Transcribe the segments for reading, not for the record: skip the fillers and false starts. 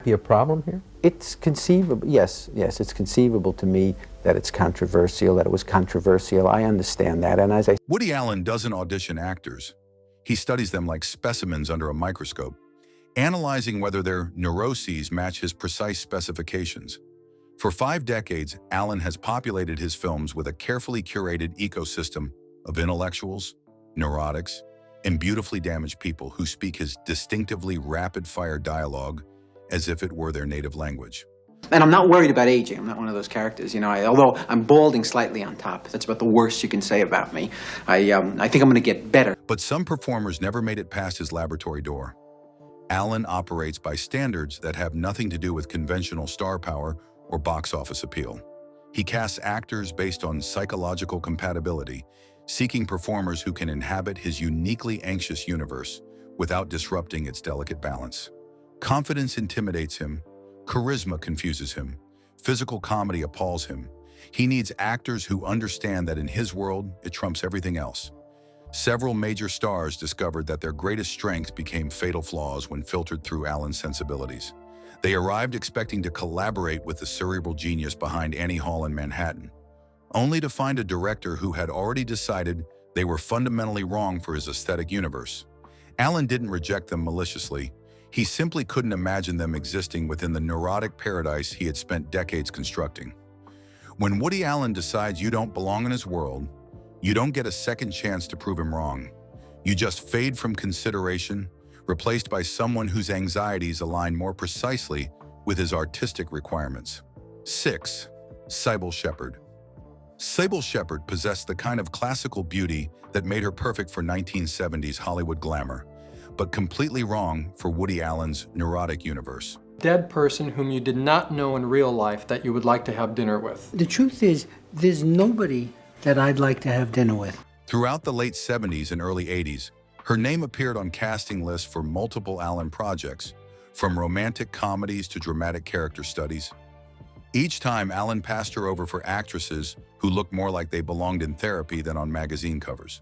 Be a problem here? It's conceivable, yes, it's conceivable to me that it's controversial, that it was controversial. I understand that, and as I... Woody Allen doesn't audition actors. He studies them like specimens under a microscope, analyzing whether their neuroses match his precise specifications. For 5 decades, Allen has populated his films with a carefully curated ecosystem of intellectuals, neurotics, and beautifully damaged people who speak his distinctively rapid-fire dialogue as if it were their native language. And I'm not worried about aging. I'm not one of those characters, you know. Although I'm balding slightly on top. That's about the worst you can say about me. I think I'm going to get better. But some performers never made it past his laboratory door. Allen operates by standards that have nothing to do with conventional star power or box office appeal. He casts actors based on psychological compatibility, seeking performers who can inhabit his uniquely anxious universe without disrupting its delicate balance. Confidence intimidates him, charisma confuses him, physical comedy appalls him. He needs actors who understand that in his world, it trumps everything else. Several major stars discovered that their greatest strengths became fatal flaws when filtered through Allen's sensibilities. They arrived expecting to collaborate with the cerebral genius behind Annie Hall in Manhattan, only to find a director who had already decided they were fundamentally wrong for his aesthetic universe. Allen didn't reject them maliciously. He simply couldn't imagine them existing within the neurotic paradise he had spent decades constructing. When Woody Allen decides you don't belong in his world, you don't get a second chance to prove him wrong. You just fade from consideration, replaced by someone whose anxieties align more precisely with his artistic requirements. 6. Cybill Shepherd. Cybill Shepherd possessed the kind of classical beauty that made her perfect for 1970s Hollywood glamour, but completely wrong for Woody Allen's neurotic universe. Dead person whom you did not know in real life that you would like to have dinner with. The truth is, there's nobody that I'd like to have dinner with. Throughout the late 70s and early 80s, her name appeared on casting lists for multiple Allen projects, from romantic comedies to dramatic character studies. Each time, Allen passed her over for actresses who looked more like they belonged in therapy than on magazine covers.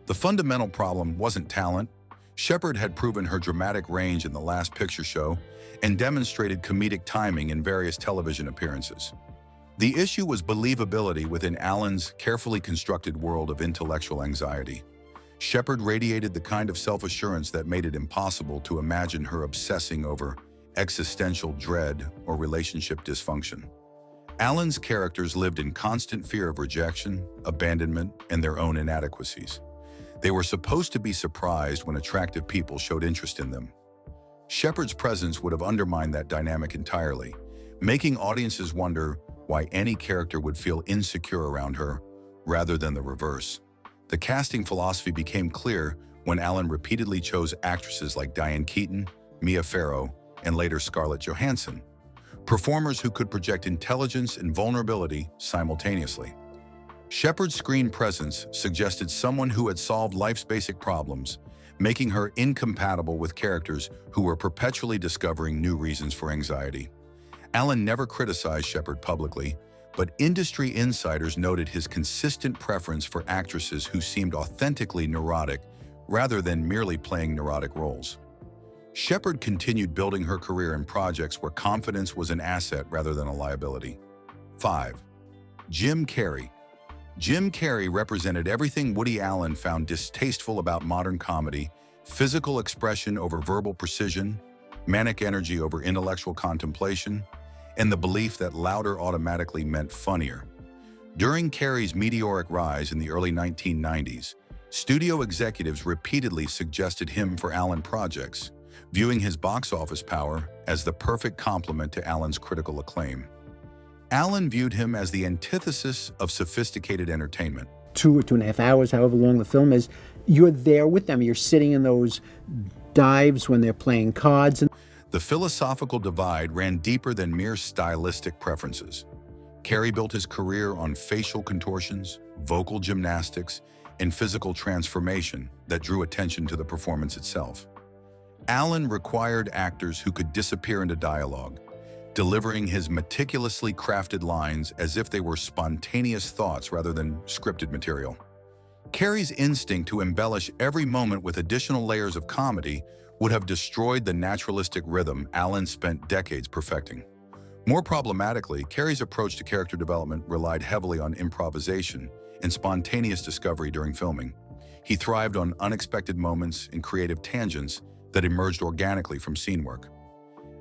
The fundamental problem wasn't talent. Shepherd had proven her dramatic range in The Last Picture Show and demonstrated comedic timing in various television appearances. The issue was believability within Allen's carefully constructed world of intellectual anxiety. Shepherd radiated the kind of self-assurance that made it impossible to imagine her obsessing over existential dread or relationship dysfunction. Allen's characters lived in constant fear of rejection, abandonment, and their own inadequacies. They were supposed to be surprised when attractive people showed interest in them. Shepherd's presence would have undermined that dynamic entirely, making audiences wonder why any character would feel insecure around her, rather than the reverse. The casting philosophy became clear when Allen repeatedly chose actresses like Diane Keaton, Mia Farrow, and later Scarlett Johansson, performers who could project intelligence and vulnerability simultaneously. Shepherd's screen presence suggested someone who had solved life's basic problems, making her incompatible with characters who were perpetually discovering new reasons for anxiety. Allen never criticized Shepherd publicly, but industry insiders noted his consistent preference for actresses who seemed authentically neurotic rather than merely playing neurotic roles. Shepherd continued building her career in projects where confidence was an asset rather than a liability. 5. Jim Carrey. Jim Carrey represented everything Woody Allen found distasteful about modern comedy: physical expression over verbal precision, manic energy over intellectual contemplation, and the belief that louder automatically meant funnier. During Carrey's meteoric rise in the early 1990s, studio executives repeatedly suggested him for Allen projects, viewing his box office power as the perfect complement to Allen's critical acclaim. Allen viewed him as the antithesis of sophisticated entertainment. 2 or 2.5 hours, however long the film is, you're there with them. You're sitting in those dives when they're playing cards. The philosophical divide ran deeper than mere stylistic preferences. Carrey built his career on facial contortions, vocal gymnastics, and physical transformation that drew attention to the performance itself. Allen required actors who could disappear into dialogue, delivering his meticulously crafted lines as if they were spontaneous thoughts rather than scripted material. Carrey's instinct to embellish every moment with additional layers of comedy would have destroyed the naturalistic rhythm Allen spent decades perfecting. More problematically, Carrey's approach to character development relied heavily on improvisation and spontaneous discovery during filming. He thrived on unexpected moments and creative tangents that emerged organically from scene work.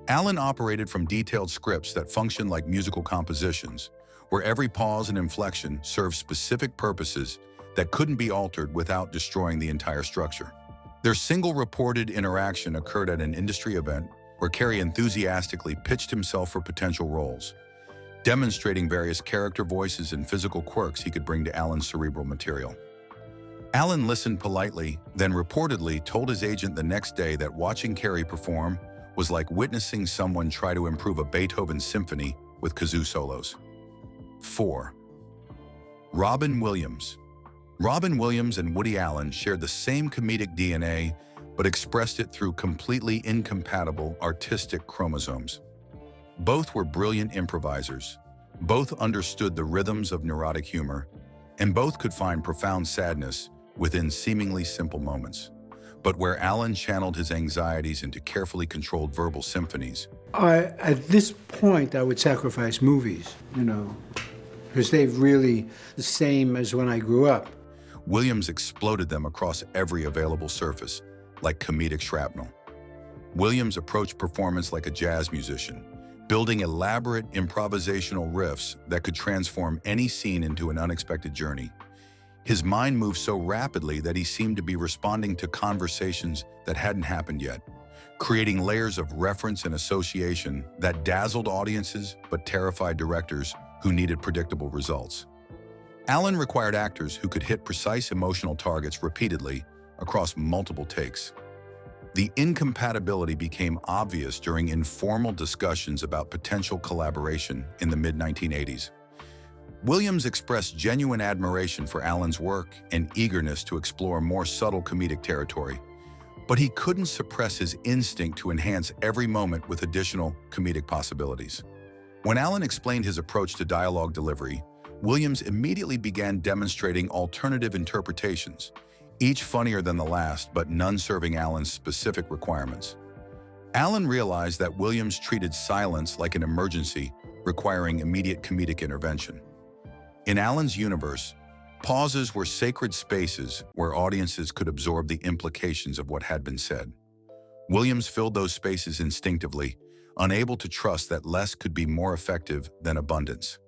Allen operated from detailed scripts that functioned like musical compositions, where every pause and inflection served specific purposes that couldn't be altered without destroying the entire structure. Their single reported interaction occurred at an industry event where Carrey enthusiastically pitched himself for potential roles, demonstrating various character voices and physical quirks he could bring to Allen's cerebral material. Allen listened politely, then reportedly told his agent the next day that watching Carrey perform was like witnessing someone try to improve a Beethoven symphony with kazoo solos. 4. Robin Williams. Robin Williams and Woody Allen shared the same comedic DNA, but expressed it through completely incompatible artistic chromosomes. Both were brilliant improvisers, both understood the rhythms of neurotic humor, and both could find profound sadness within seemingly simple moments. But where Allen channeled his anxieties into carefully controlled verbal symphonies, At this point, I would sacrifice movies, because they're really the same as when I grew up. Williams exploded them across every available surface, like comedic shrapnel. Williams approached performance like a jazz musician, building elaborate improvisational riffs that could transform any scene into an unexpected journey. His mind moved so rapidly that he seemed to be responding to conversations that hadn't happened yet, creating layers of reference and association that dazzled audiences but terrified directors who needed predictable results. Allen required actors who could hit precise emotional targets repeatedly across multiple takes. The incompatibility became obvious during informal discussions about potential collaboration in the mid-1980s. Williams expressed genuine admiration for Allen's work and eagerness to explore more subtle comedic territory, but he couldn't suppress his instinct to enhance every moment with additional comedic possibilities. When Allen explained his approach to dialogue delivery, Williams immediately began demonstrating alternative interpretations, each funnier than the last, but none serving Allen's specific requirements. Allen realized that Williams treated silence like an emergency, requiring immediate comedic intervention. In Allen's universe, pauses were sacred spaces where audiences could absorb the implications of what had been said. Williams filled those spaces instinctively, unable to trust that less could be more effective than abundance.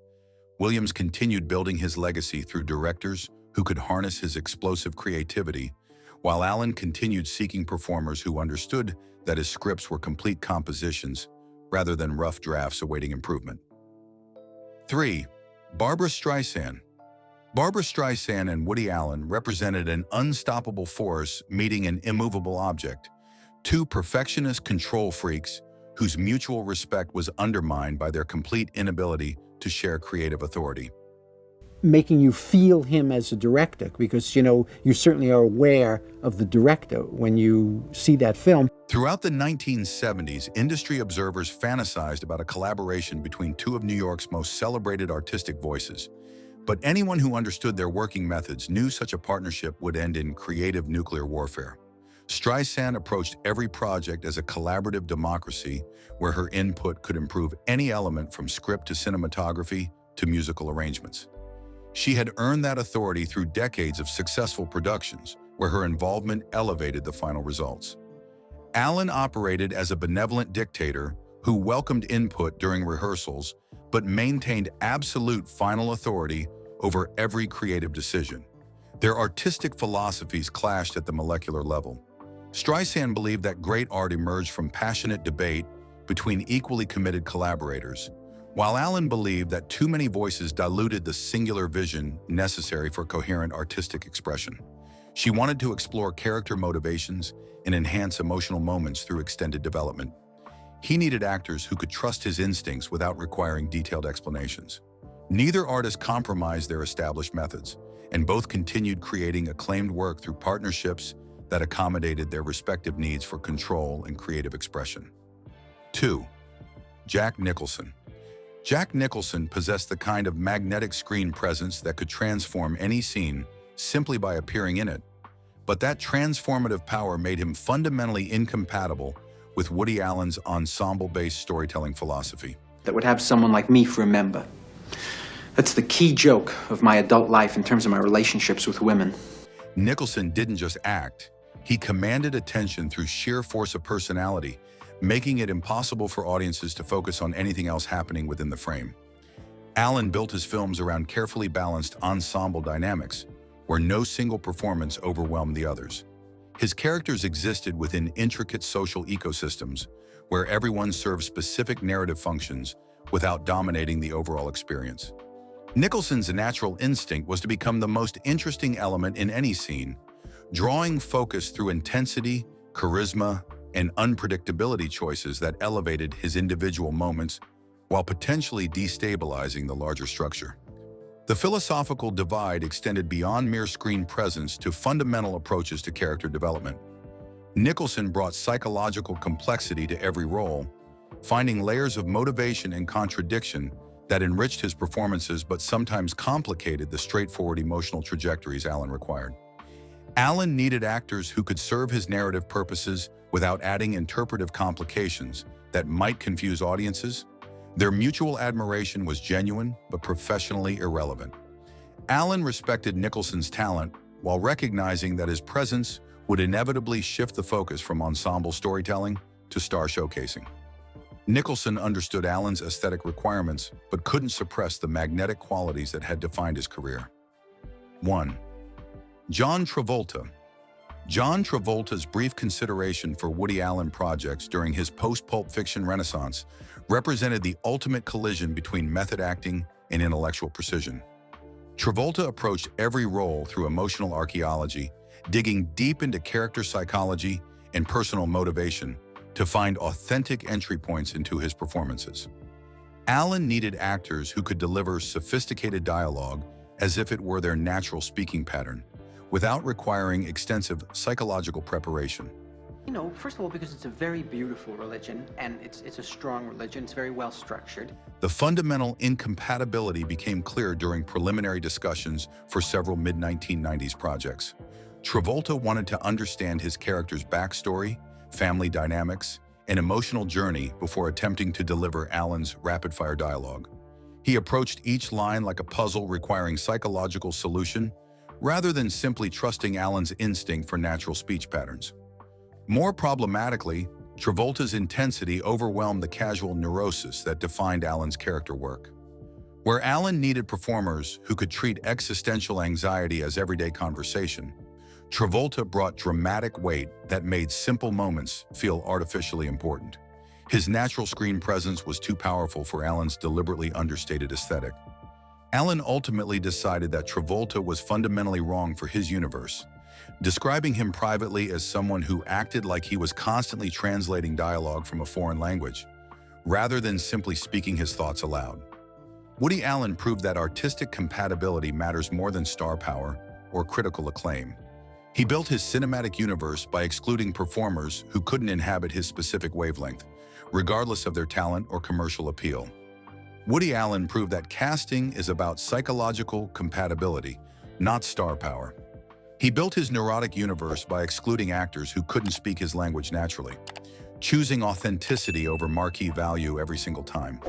Williams continued building his legacy through directors who could harness his explosive creativity, while Allen continued seeking performers who understood that his scripts were complete compositions rather than rough drafts awaiting improvement. 3. Barbra Streisand. Barbra Streisand and Woody Allen represented an unstoppable force meeting an immovable object, two perfectionist control freaks whose mutual respect was undermined by their complete inability to share creative authority. Making you feel him as a director, because, you certainly are aware of the director when you see that film. Throughout the 1970s, industry observers fantasized about a collaboration between two of New York's most celebrated artistic voices. But anyone who understood their working methods knew such a partnership would end in creative nuclear warfare. Streisand approached every project as a collaborative democracy where her input could improve any element from script to cinematography to musical arrangements. She had earned that authority through decades of successful productions where her involvement elevated the final results. Allen operated as a benevolent dictator who welcomed input during rehearsals but maintained absolute final authority over every creative decision. Their artistic philosophies clashed at the molecular level. Streisand believed that great art emerged from passionate debate between equally committed collaborators, while Allen believed that too many voices diluted the singular vision necessary for coherent artistic expression. She wanted to explore character motivations and enhance emotional moments through extended development. He needed actors who could trust his instincts without requiring detailed explanations. Neither artist compromised their established methods, and both continued creating acclaimed work through partnerships that accommodated their respective needs for control and creative expression. 2. Jack Nicholson. Jack Nicholson possessed the kind of magnetic screen presence that could transform any scene simply by appearing in it. But that transformative power made him fundamentally incompatible with Woody Allen's ensemble-based storytelling philosophy. That would have someone like me for a member. That's the key joke of my adult life in terms of my relationships with women. Nicholson didn't just act, he commanded attention through sheer force of personality, making it impossible for audiences to focus on anything else happening within the frame. Allen built his films around carefully balanced ensemble dynamics, where no single performance overwhelmed the others. His characters existed within intricate social ecosystems, where everyone served specific narrative functions without dominating the overall experience. Nicholson's natural instinct was to become the most interesting element in any scene, drawing focus through intensity, charisma, and unpredictability choices that elevated his individual moments while potentially destabilizing the larger structure. The philosophical divide extended beyond mere screen presence to fundamental approaches to character development. Nicholson brought psychological complexity to every role, finding layers of motivation and contradiction that enriched his performances but sometimes complicated the straightforward emotional trajectories Allen required. Allen needed actors who could serve his narrative purposes without adding interpretive complications that might confuse audiences. Their mutual admiration was genuine but professionally irrelevant. Allen respected Nicholson's talent while recognizing that his presence would inevitably shift the focus from ensemble storytelling to star showcasing. Nicholson understood Allen's aesthetic requirements but couldn't suppress the magnetic qualities that had defined his career. 1. John Travolta. John Travolta's brief consideration for Woody Allen projects during his post-Pulp Fiction renaissance represented the ultimate collision between method acting and intellectual precision. Travolta approached every role through emotional archaeology, digging deep into character psychology and personal motivation to find authentic entry points into his performances. Allen needed actors who could deliver sophisticated dialogue as if it were their natural speaking pattern, without requiring extensive psychological preparation. You know, first of all, because it's a very beautiful religion, and it's a strong religion, it's very well structured. The fundamental incompatibility became clear during preliminary discussions for several mid-1990s projects. Travolta wanted to understand his character's backstory, family dynamics, and emotional journey before attempting to deliver Allen's rapid-fire dialogue. He approached each line like a puzzle requiring psychological solution, rather than simply trusting Allen's instinct for natural speech patterns. More problematically, Travolta's intensity overwhelmed the casual neurosis that defined Allen's character work. Where Allen needed performers who could treat existential anxiety as everyday conversation, Travolta brought dramatic weight that made simple moments feel artificially important. His natural screen presence was too powerful for Allen's deliberately understated aesthetic. Allen ultimately decided that Travolta was fundamentally wrong for his universe, describing him privately as someone who acted like he was constantly translating dialogue from a foreign language, rather than simply speaking his thoughts aloud. Woody Allen proved that artistic compatibility matters more than star power or critical acclaim. He built his cinematic universe by excluding performers who couldn't inhabit his specific wavelength, regardless of their talent or commercial appeal. Woody Allen proved that casting is about psychological compatibility, not star power. He built his neurotic universe by excluding actors who couldn't speak his language naturally, choosing authenticity over marquee value every single time.